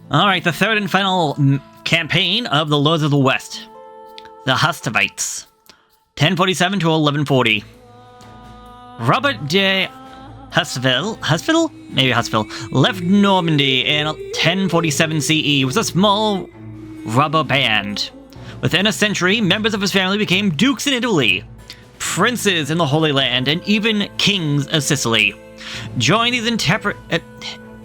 Alright, the third and final campaign of the Lords of the West. The Hautevilles. 1047 to 1140. Robert de Hautevilles? Maybe Hautevilles. Left Normandy in 1047 CE with a small robber band. Within a century, members of his family became dukes in Italy, princes in the Holy Land, and even kings of Sicily. Join these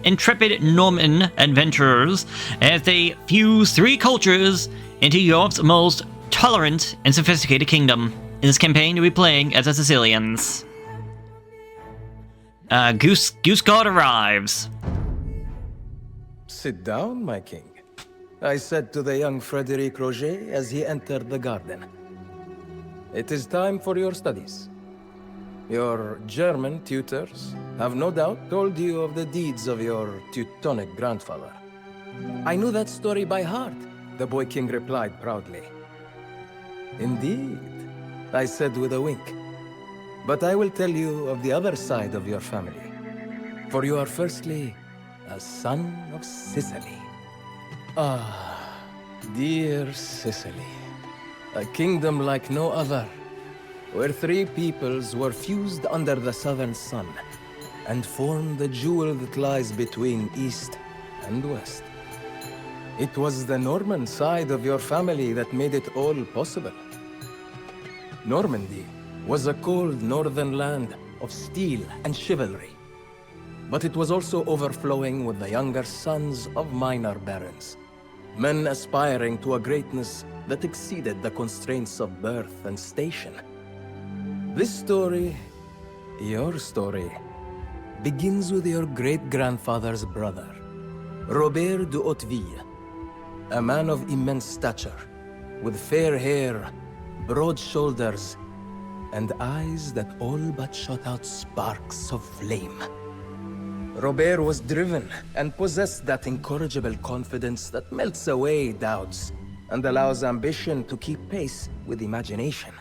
intrepid Norman adventurers as they fuse three cultures into Europe's most tolerant and sophisticated kingdom. In this campaign, you'll be playing as the Sicilians. Guiscard arrives. Sit down, my king, I said to the young Frederic Roger as he entered the garden. It is time for your studies. Your German tutors have no doubt told you of the deeds of your Teutonic grandfather. I knew that story by heart, the boy king replied proudly. Indeed, I said with a wink. But I will tell you of the other side of your family. For you are firstly a son of Sicily. Ah, dear Sicily. A kingdom like no other, where three peoples were fused under the southern sun and formed the jewel that lies between east and west. It was the Norman side of your family that made it all possible. Normandy was a cold northern land of steel and chivalry, but it was also overflowing with the younger sons of minor barons, men aspiring to a greatness that exceeded the constraints of birth and station. This story, your story, begins with your great-grandfather's brother, Robert de Hautevilles, a man of immense stature, with fair hair, broad shoulders, and eyes that all but shot out sparks of flame. Robert was driven and possessed that incorrigible confidence that melts away doubts and allows ambition to keep pace with imagination.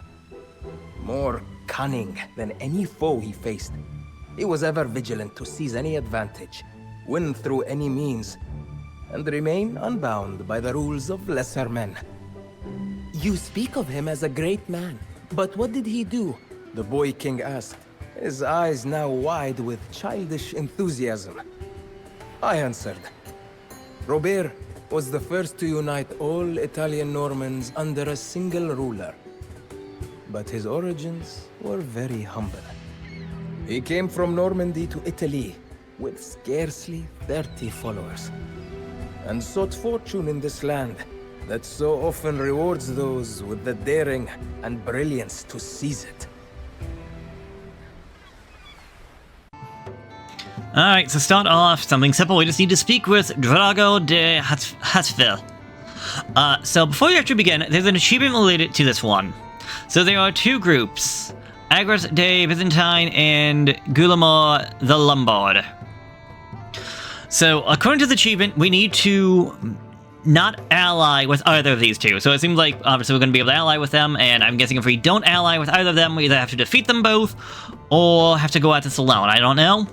More cunning than any foe he faced, he was ever vigilant to seize any advantage, win through any means, and remain unbound by the rules of lesser men. You speak of him as a great man, but what did he do? The boy king asked, his eyes now wide with childish enthusiasm. I answered. Robert was the first to unite all Italian Normans under a single ruler. But his origins were very humble. He came from Normandy to Italy with scarcely 30 followers, and sought fortune in this land that so often rewards those with the daring and brilliance to seize it. Alright, so start off something simple. We just need to speak with Drago de Hautevilles. So before you actually begin, there's an achievement related to this one. So there are two groups, Agris de Byzantine and Guillemot the Lombard. So according to the achievement, we need to not ally with either of these two. So it seems like obviously we're going to be able to ally with them, and I'm guessing if we don't ally with either of them, we either have to defeat them both or have to go at this alone. I don't know.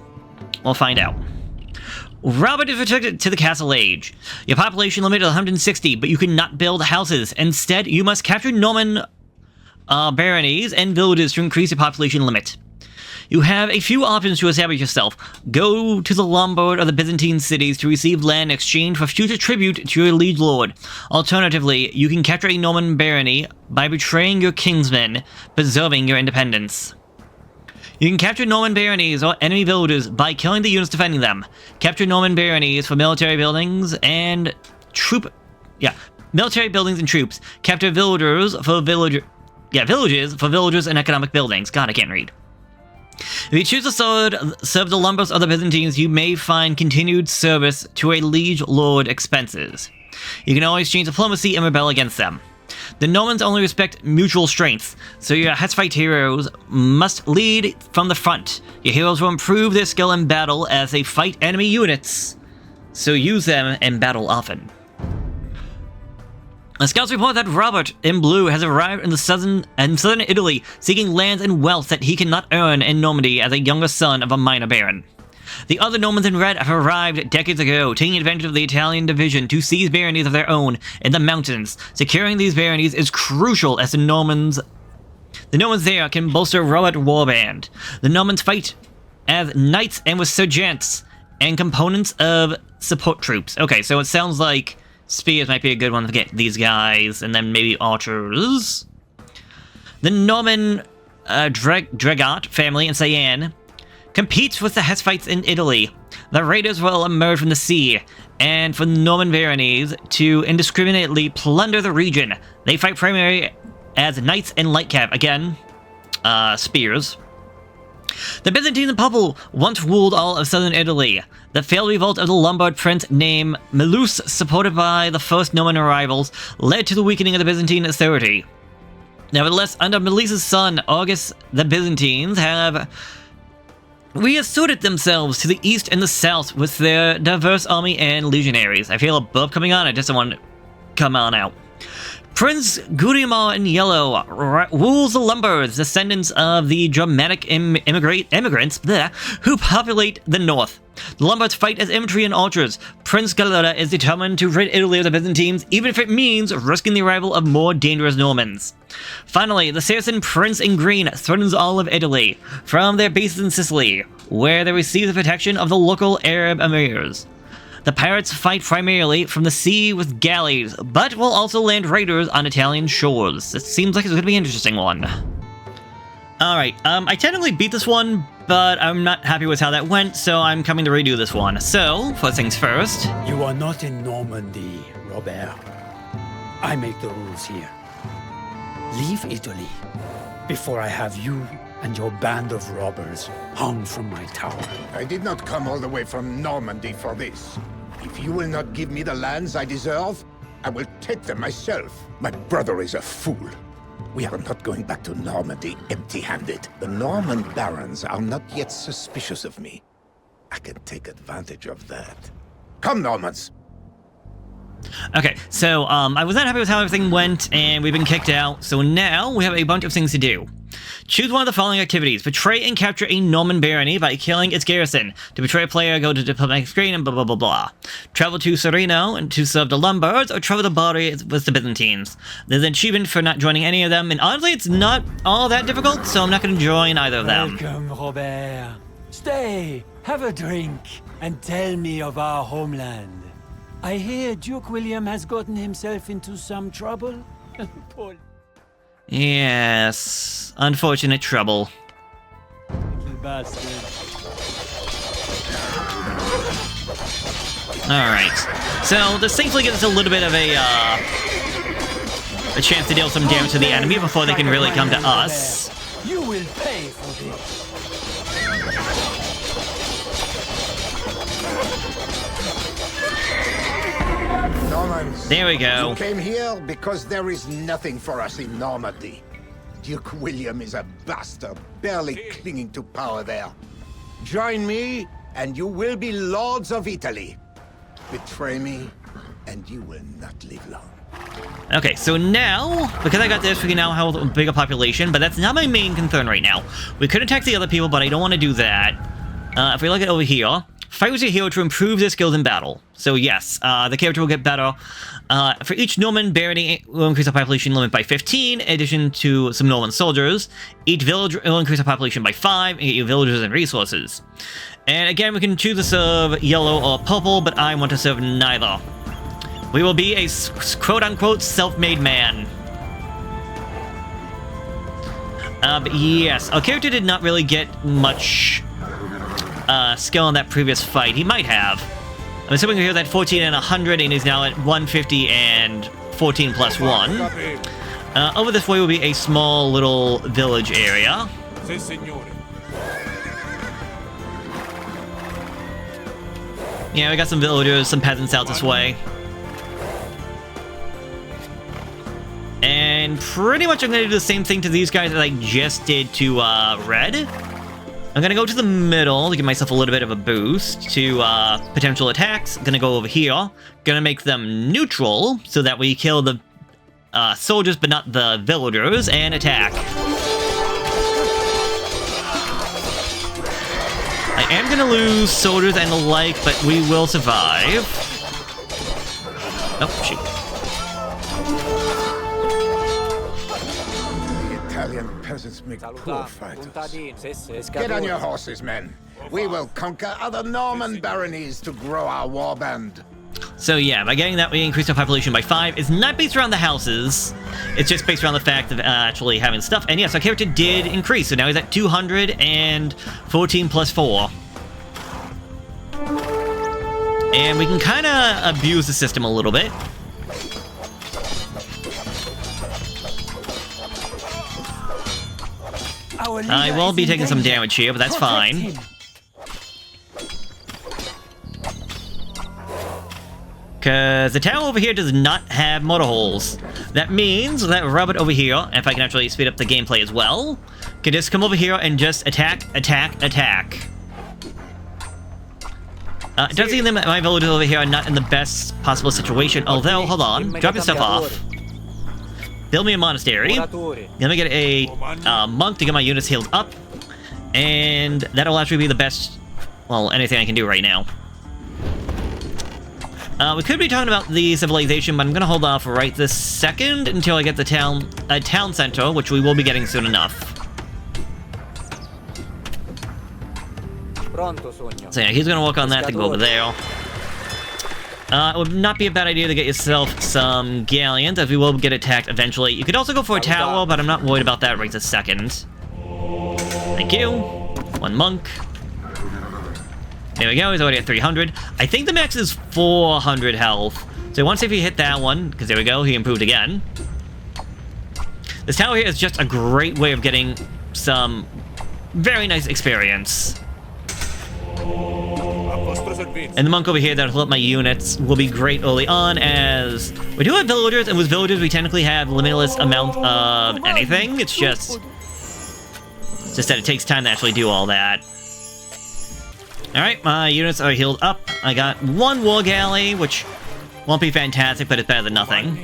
We'll find out. Robert is restricted to the Castle Age. Your population limit is 160, but you cannot build houses. Instead, you must capture Norman baronies and villages to increase your population limit. You have a few options to establish yourself. Go to the Lombard or the Byzantine cities to receive land in exchange for future tribute to your liege lord. Alternatively, you can capture a Norman barony by betraying your kinsmen, preserving your independence. You can capture Norman baronies or enemy villages by killing the units defending them. Capture Norman baronies for military buildings and military buildings and troops. Capture villages for villages and economic buildings. God, I can't read. If you choose to serve the Lombards or the Byzantines, you may find continued service to a liege lord expenses. You can always change diplomacy and rebel against them. The Normans only respect mutual strength, so your Hautevilles heroes must lead from the front. Your heroes will improve their skill in battle as they fight enemy units, so use them in battle often. The scouts report that Robert in blue has arrived in southern Italy, seeking lands and wealth that he cannot earn in Normandy as a younger son of a minor baron. The other Normans in red have arrived decades ago, taking advantage of the Italian division to seize baronies of their own in the mountains. Securing these baronies is crucial as the Normans there can bolster Robert warband. The Normans fight as knights and with sergeants and components of support troops. Okay, so it sounds like spears might be a good one to get these guys, and then maybe archers. The Norman Dragot family in Cyan competes with the Hautevilles in Italy. The raiders will emerge from the sea, and for Norman baronies to indiscriminately plunder the region. They fight primarily as knights in light cav. Again, spears. The Byzantine Republic once ruled all of southern Italy. The failed revolt of the Lombard prince named Melus, supported by the first Norman arrivals, led to the weakening of the Byzantine authority. Nevertheless, under Melissa's son, August, the Byzantines have reasserted themselves to the east and the south with their diverse army and legionaries. I feel a burp coming on, I just don't want to come on out. Prince Gurimar in yellow rules the Lombards, descendants of the Germanic immigrants who populate the north. The Lombards fight as infantry and archers. Prince Galera is determined to rid Italy of the Byzantines, even if it means risking the arrival of more dangerous Normans. Finally, the Saracen Prince in green threatens all of Italy from their bases in Sicily, where they receive the protection of the local Arab emirs. The pirates fight primarily from the sea with galleys, but will also land raiders on Italian shores. It seems like it's going to be an interesting one. Alright, I technically beat this one, but I'm not happy with how that went, so I'm coming to redo this one. So, first things first. You are not in Normandy, Robert. I make the rules here. Leave Italy before I have you and your band of robbers hung from my tower. I did not come all the way from Normandy for this. If you will not give me the lands I deserve, I will take them myself. My brother is a fool. We are not going back to Normandy empty-handed. The Norman barons are not yet suspicious of me. I can take advantage of that. Come, Normans! Okay, so I was not happy with how everything went, and we've been kicked out, so now we have a bunch of things to do. Choose one of the following activities. Betray and capture a Norman barony by killing its garrison. To betray a player, go to diplomatic screen and blah blah blah blah. Travel to Serino and to serve the Lombards, or travel to Bari with the Byzantines. There's an achievement for not joining any of them, and honestly, it's not all that difficult, so I'm not going to join either of them. Welcome, Robert. Stay, have a drink, and tell me of our homeland. I hear Duke William has gotten himself into some trouble. Poor Yes, unfortunate trouble. little bastard. Alright, so this thankfully gives us a little bit of a chance to deal some damage to the enemy before they can really come to us. You will pay for this. Normans, There we go. you came here because there is nothing for us in Normandy. Duke William is a bastard, barely clinging to power there. Join me, and you will be lords of Italy. Betray me, and you will not live long. Okay, so now, because I got this, we can now have a bigger population, but that's not my main concern right now. We could attack the other people, but I don't want to do that. If we look at over here, fight with your hero to improve their skills in battle. So yes, the character will get better. For each Norman barony, will increase the population limit by 15, in addition to some Norman soldiers. Each village will increase the population by 5, and get you villagers and resources. And again, we can choose to serve yellow or purple, but I want to serve neither. We will be a quote-unquote self-made man. But yes, our character did not really get much skill in that previous fight. He might have. I'm assuming we hear that 14 and 100, and he's now at 150 and 14 plus 1. Over this way will be a small little village area. Yeah, we got some villagers, some peasants out this way. And pretty much I'm going to do the same thing to these guys that I just did to Red. I'm going to go to the middle to give myself a little bit of a boost to potential attacks. I'm going to go over here. Going to make them neutral so that we kill the soldiers but not the villagers, and attack. I am going to lose soldiers and the like, but we will survive. Oh, shoot. The Italian peasants make poor fighters. Get on your horses, men. We will conquer other Norman baronies to grow our warband. So yeah, by getting that, we increased our population by 5. It's not based around the houses. It's just based around the fact of actually having stuff. And yes, our character did increase, so now he's at 214 plus 4. And we can kind of abuse the system a little bit. I will be taking some damage here, but that's fine. Because the tower over here does not have motor holes. That means that Robert over here, if I can actually speed up the gameplay as well, can just come over here and just attack, attack, attack. It does seem that my villagers over here are not in the best possible situation, although, hold on, drop your stuff off. Build me a monastery. Let me get a monk to get my units healed up. And that'll actually be the best, well, anything I can do right now. We could be talking about the civilization, but I'm going to hold off right this second until I get the town center, which we will be getting soon enough. So yeah, he's going to work on that to go over there. It would not be a bad idea to get yourself some galleons, as we will get attacked eventually. You could also go for a tower, but I'm not worried about that right this second. Thank you. One monk. There we go, he's already at 300. I think the max is 400 health. So once if he hit that one, because there we go, he improved again. This tower here is just a great way of getting some very nice experience. And the monk over here that'll help my units will be great early on, as we do have villagers, and with villagers we technically have limitless amount of anything. It's just that it takes time to actually do all that. Alright, my units are healed up. I got one war galley, which won't be fantastic, but it's better than nothing.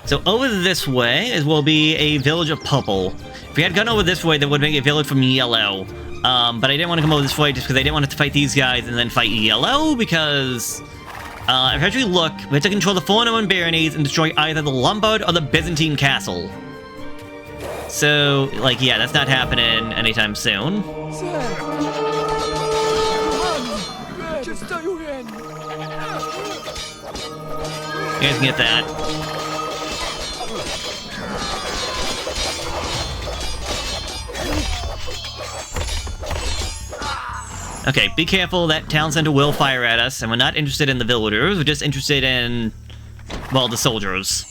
So over this way will be a village of purple. If we had gone over this way, that would make a village from yellow. But I didn't want to come over this way just because I didn't want to fight these guys and then fight yellow, because if I actually look, we have to control the 4 Norman baronies and destroy either the Lombard or the Byzantine castle. So, like, yeah, that's not happening anytime soon. You guys can get that. Okay, be careful, that town center will fire at us, and we're not interested in the villagers, we're just interested in, well, the soldiers.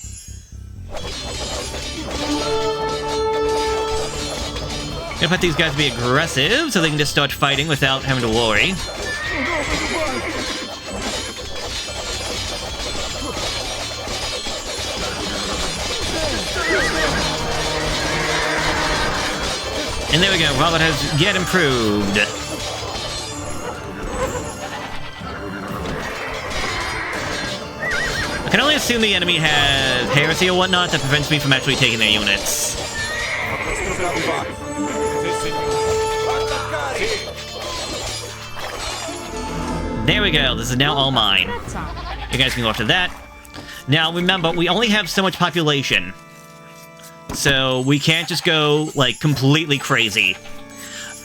Gonna put these guys to be aggressive, so they can just start fighting without having to worry. And there we go, Robert has yet improved. I can only assume the enemy has heresy or whatnot that prevents me from actually taking their units. There we go, this is now all mine. You guys can go after that. Now remember, we only have so much population. So we can't just go, like, completely crazy.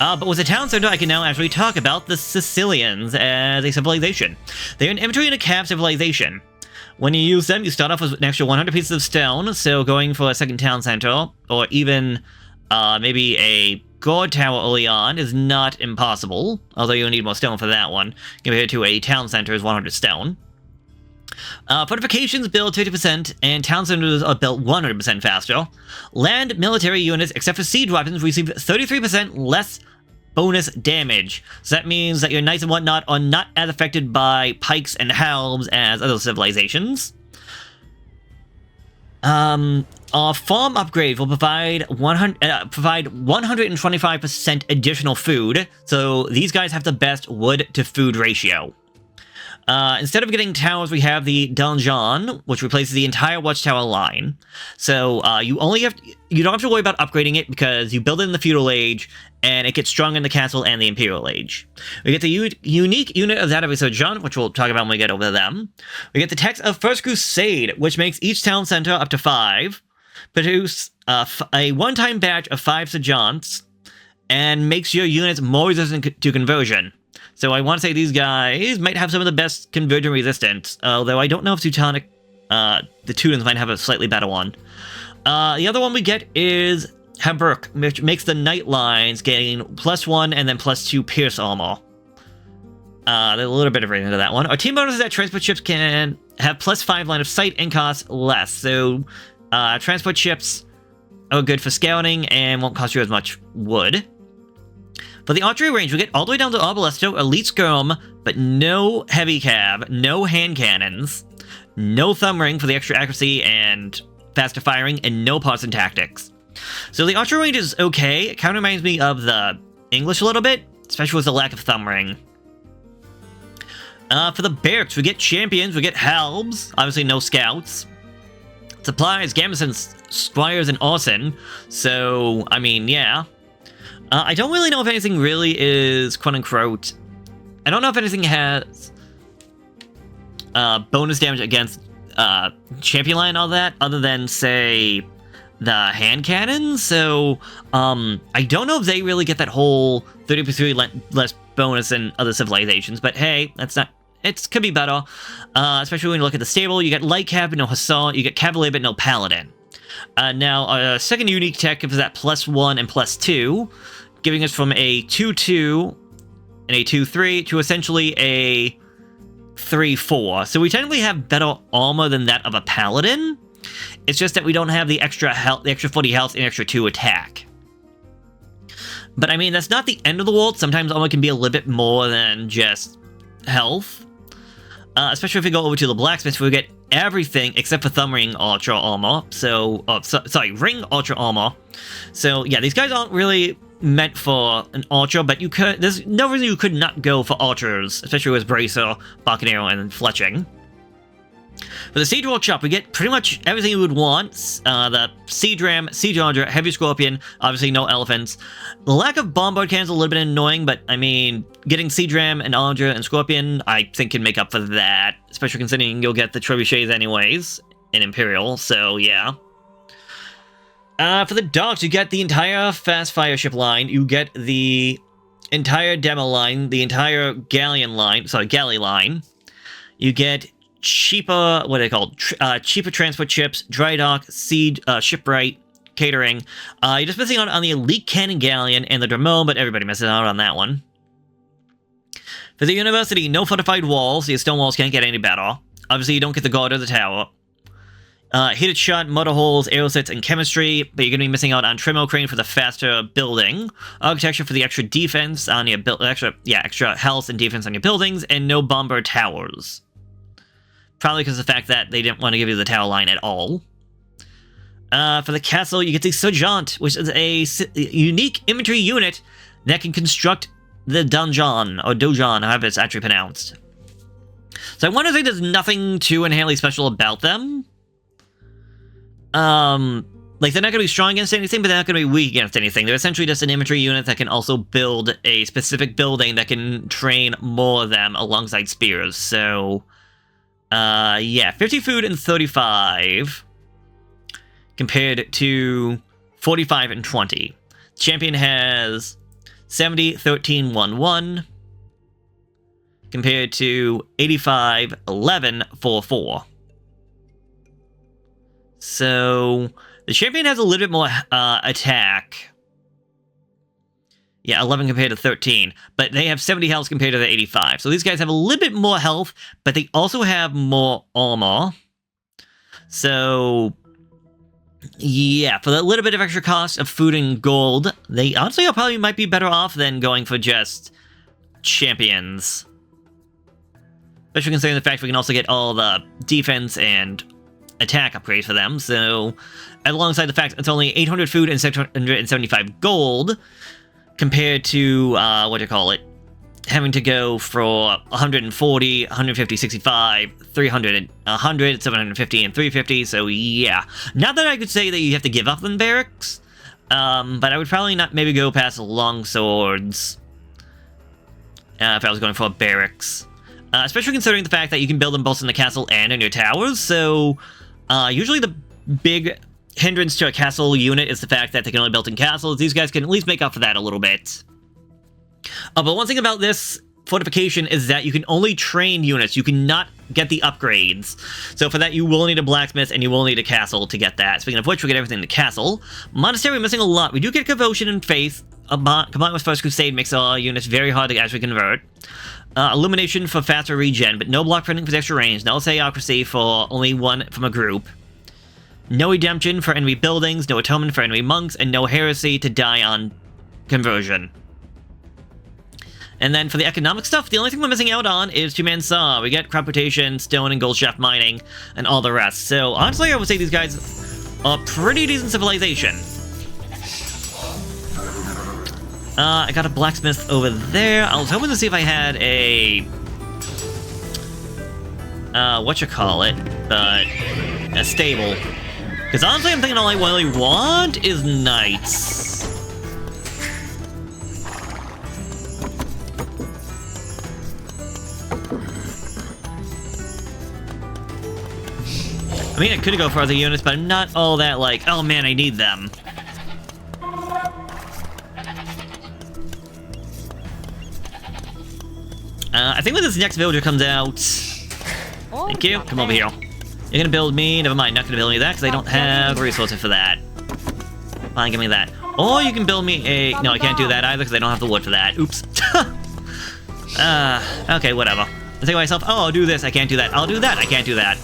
But with the town center, I can now actually talk about the Sicilians as a civilization. They're an infantry and a cav civilization. When you use them, you start off with an extra 100 pieces of stone, so going for a second town center, or even maybe a guard tower early on is not impossible, although you'll need more stone for that one, compared to a town center is 100 stone. Fortifications build 50%, and town centers are built 100% faster. Land military units, except for siege weapons, receive 33% less bonus damage. So that means that your knights and whatnot are not as affected by pikes and helms as other civilizations. Our farm upgrade will provide 125% additional food, so these guys have the best wood to food ratio. Instead of getting towers, we have the donjon, which replaces the entire watchtower line. So you don't have to worry about upgrading it because you build it in the feudal age, and it gets stronger in the castle and the imperial age. We get the unique unit of that of Sergeant, which we'll talk about when we get over to them. We get the text of First Crusade, which makes each town center up to 5, produce a one-time batch of 5 Sergeants, and makes your units more resistant to conversion. So I want to say these guys might have some of the best conversion resistance, although I don't know if Teutonic, the Teutons might have a slightly better one. The other one we get is Haberk, which makes the Knight lines gain +1 and then +2 Pierce armor. There's a little bit of rating to that one. Our team bonus is that transport ships can have +5 line of sight and cost less. So transport ships are good for scouting and won't cost you as much wood. For the archery range, we get all the way down to Arbalesto, Elite Skirm, but no heavy cab, no hand cannons, no thumb ring for the extra accuracy and faster firing, and no parts and tactics. So the archery range is okay. It kind of reminds me of the English a little bit, especially with the lack of thumb ring. For the barracks, we get champions, we get halbs, obviously no scouts. Supplies, garrisons, squires, and arson. So, I mean, yeah. I don't really know if anything really is quote-unquote... I don't know if anything has bonus damage against champion line and all that, other than, say, the hand cannons. So, I don't know if they really get that whole 30% less bonus than other civilizations, but hey, that's not... It could be better, especially when you look at the stable. You get light cav but no hussar, you get cavalier but no paladin. Now, our second unique tech is that +1 and +2, giving us from a 2-2 and a 2-3 to essentially a 3-4. So we technically have better armor than that of a paladin. It's just that we don't have the extra health, the extra 40 health, and extra 2 attack. But I mean, that's not the end of the world. Sometimes armor can be a little bit more than just health. Especially if we go over to the blacksmith, we get everything except for thumb ring ultra armor. So, sorry, ring ultra armor. So yeah, these guys aren't really meant for an ultra, but you could. There's no reason you could not go for ultras, especially with bracer, buccaneer, and fletching. For the siege workshop, we get pretty much everything you would want. The siege ram, siege archer, heavy scorpion, obviously no elephants. The lack of bombard cannons is a little bit annoying, but I mean, getting siege ram and archer and scorpion, I think can make up for that, especially considering you'll get the trebuchets anyways in Imperial, so yeah. For the docks, you get the entire fast fire ship line, you get the entire demo line, the entire galley line, you get cheaper, what are they called? Cheaper transport ships, dry dock, siege, shipwright, catering. You're just missing out on the elite cannon galleon and the Dromone, but everybody misses out on that one. For the university, no fortified walls. The stone walls can't get any better. Obviously, you don't get the guard or the tower. Heated shot, motor holes, aerosets, and chemistry, but you're going to be missing out on Tremo Crane for the faster building, architecture for the extra defense on your extra health and defense on your buildings, and no bomber towers. Probably because of the fact that they didn't want to give you the tower line at all. For the castle, you get the Sergeant, which is a unique infantry unit that can construct the donjon, or dojon, however it's actually pronounced. So I want to say there's nothing too inherently special about them. Like, they're not going to be strong against anything, but they're not going to be weak against anything. They're essentially just an infantry unit that can also build a specific building that can train more of them alongside spears. So, yeah, 50 food and 35 compared to 45 and 20. Champion has 70, 13, 1, 1 compared to 85, 11, 4, 4. So, the champion has a little bit more attack. Yeah, 11 compared to 13. But they have 70 health compared to the 85. So these guys have a little bit more health, but they also have more armor. So, yeah, for the little bit of extra cost of food and gold, they honestly probably might be better off than going for just champions. Especially considering the fact we can also get all the defense and attack upgrades for them, so alongside the fact it's only 800 food and 675 gold compared to having to go for 140, 150, 65, 300, 100, 750, and 350, so yeah. Not that I could say that you have to give up on barracks, but I would probably not maybe go past long swords if I was going for barracks. Especially considering the fact that you can build them both in the castle and in your towers, so usually the big hindrance to a castle unit is the fact that they can only build in castles. These guys can at least make up for that a little bit. But one thing about this fortification is that you can only train units. You cannot get the upgrades. So for that, you will need a blacksmith and you will need a castle to get that. Speaking of which, we get everything in the castle. Monastery, we're missing a lot. We do get Devotion and Faith. Combined with First Crusade makes our units very hard to actually convert. Illumination for faster regen, but no block printing for extra range. No Theocracy for only one from a group. No Redemption for enemy buildings, no Atonement for enemy monks, and no Heresy to die on conversion. And then for the economic stuff, the only thing we're missing out on is Two-Man Saw. We get crop rotation, stone and gold shaft mining, and all the rest. So honestly, I would say these guys are pretty decent civilization. I got a blacksmith over there. I was hoping to see if I had a... a stable. Because honestly, I'm thinking all I really want is knights. I mean, I could go for other units, but I'm not all that like, oh man, I need them. I think when this next villager comes out... Thank you, come over here. You're gonna build me, never mind, not gonna build me that, because I don't have resources for that. Fine, give me that. Or you can build me a... No, I can't do that either, because I don't have the wood for that. Oops. Okay, whatever. I think to myself, oh, I'll do this, I can't do that. I'll do that, I can't do that.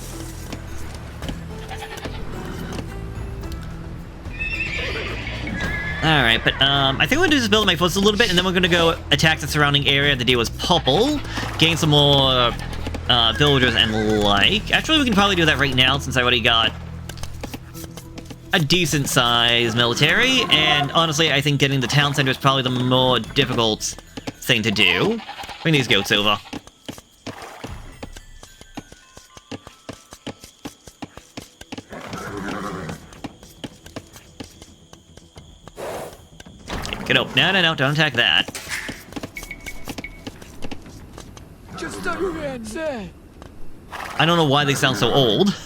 Alright, but I think we're gonna just build my forces a little bit, and then we're gonna go attack the surrounding area. The deal was purple, gain some more villagers and like. Actually, we can probably do that right now, since I already got a decent sized military, and honestly, I think getting the town center is probably the more difficult thing to do. Bring these goats over. Get up. No, no, no, don't attack that. I don't know why they sound so old,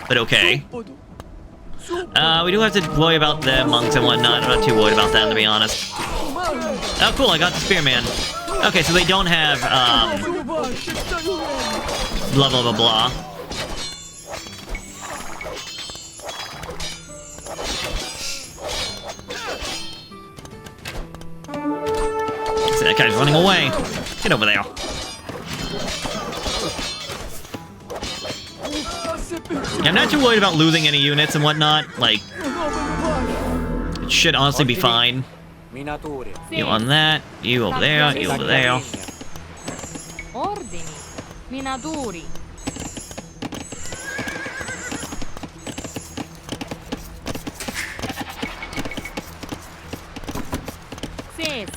but okay. We do have to worry about the monks and whatnot. I'm not too worried about that, to be honest. Oh, cool, I got the spearman. Okay, so they don't have, blah, blah, blah, blah. See, that guy's running away. Get over there. Yeah, I'm not too worried about losing any units and whatnot. Like, it should honestly be fine. You on that, you over there, you over there. Ordini, minatori.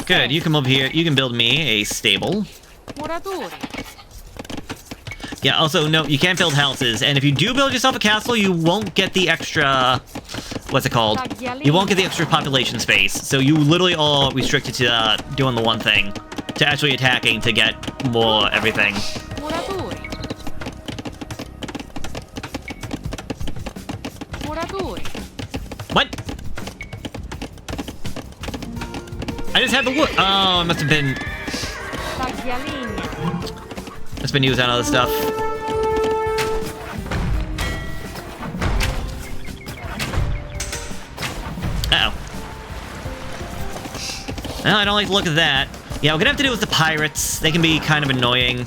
Good, you come over here. You can build me a stable. Yeah, also, no, you can't build houses. And if you do build yourself a castle, you won't get the extra... What's it called? You won't get the extra population space. So you literally are restricted to doing the one thing. To actually attacking to get more everything. What? I just had the wood. Oh, it must have been... It's been used on other stuff. Uh-oh. Well, I don't like the look of that. Yeah, we're gonna have to deal with the pirates. They can be kind of annoying.